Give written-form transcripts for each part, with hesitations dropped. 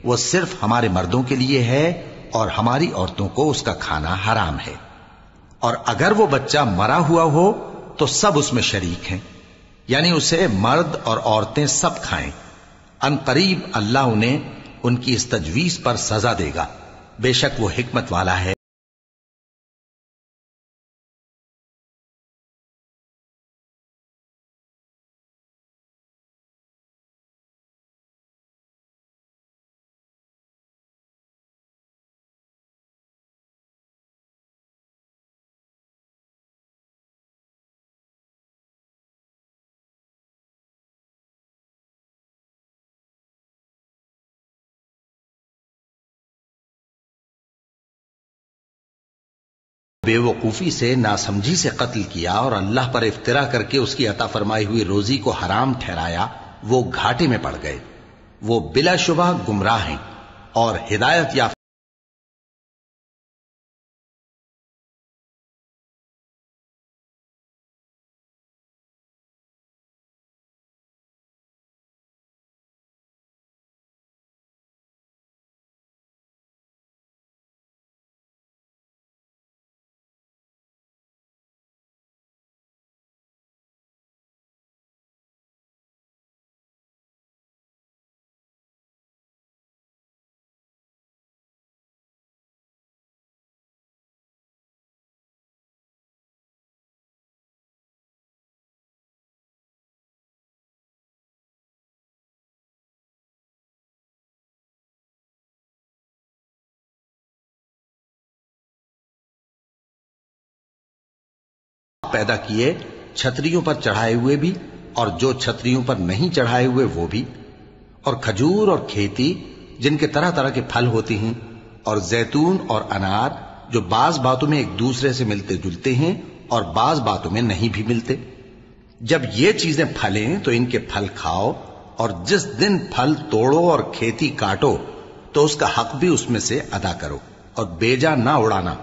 وہ صرف ہمارے مردوں کے لیے ہے اور ہماری عورتوں کو اس کا کھانا حرام ہے، اور اگر وہ بچہ مرا ہوا ہو تو سب اس میں شریک ہیں، یعنی اسے مرد اور عورتیں سب کھائیں۔ ان قریب اللہ انہیں ان کی اس تجویز پر سزا دے گا، بے شک وہ حکمت والا ہے۔ بے وقوفی سے، ناسمجھی سے قتل کیا اور اللہ پر افترا کر کے اس کی عطا فرمائی ہوئی روزی کو حرام ٹھہرایا، وہ گھاٹے میں پڑ گئے، وہ بلا شبہ گمراہ ہیں اور ہدایت یافتہ۔ پیدا کیے چھتریوں پر چڑھائے ہوئے بھی اور جو چھتریوں پر نہیں چڑھائے ہوئے وہ بھی، اور کھجور اور کھیتی جن کے طرح طرح کے پھل ہوتے ہیں، اور زیتون اور انار جو بعض باتوں میں ایک دوسرے سے ملتے جلتے ہیں اور بعض باتوں میں نہیں بھی ملتے۔ جب یہ چیزیں پھلیں تو ان کے پھل کھاؤ، اور جس دن پھل توڑو اور کھیتی کاٹو تو اس کا حق بھی اس میں سے ادا کرو، اور بیجا نہ اڑانا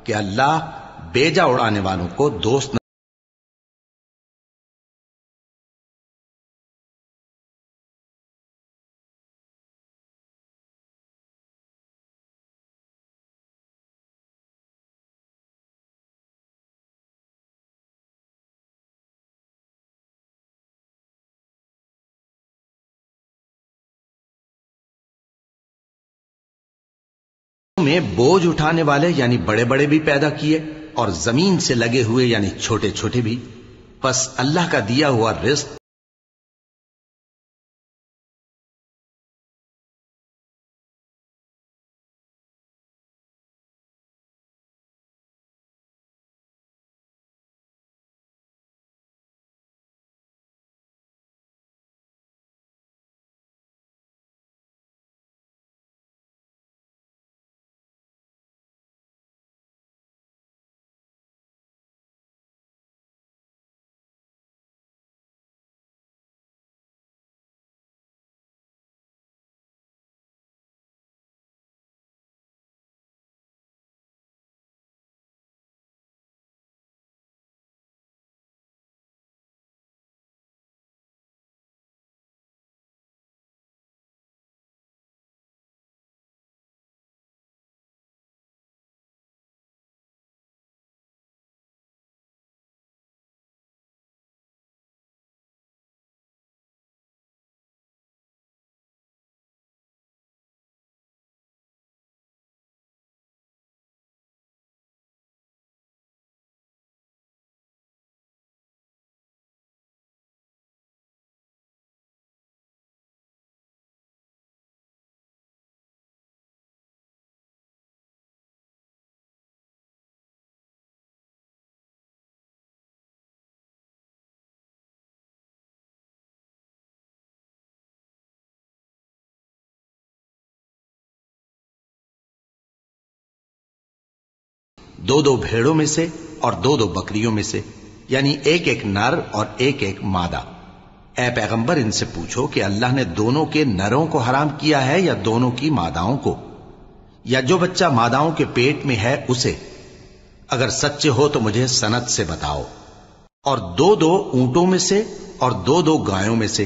کہ اللہ بیجا اڑانے والوں کو دوست نہ۔ میں بوجھ اٹھانے والے یعنی بڑے بڑے بھی پیدا کیے، اور زمین سے لگے ہوئے یعنی چھوٹے چھوٹے بھی، پس اللہ کا دیا ہوا رزق دو دو بھیڑوں میں سے اور دو دو بکریوں میں سے، یعنی ایک ایک نر اور ایک ایک مادہ۔ اے پیغمبر ان سے پوچھو کہ اللہ نے دونوں کے نروں کو حرام کیا ہے یا دونوں کی ماداؤں کو، یا جو بچہ ماداؤں کے پیٹ میں ہے اسے؟ اگر سچے ہو تو مجھے سند سے بتاؤ۔ اور دو دو اونٹوں میں سے اور دو دو گایوں میں سے،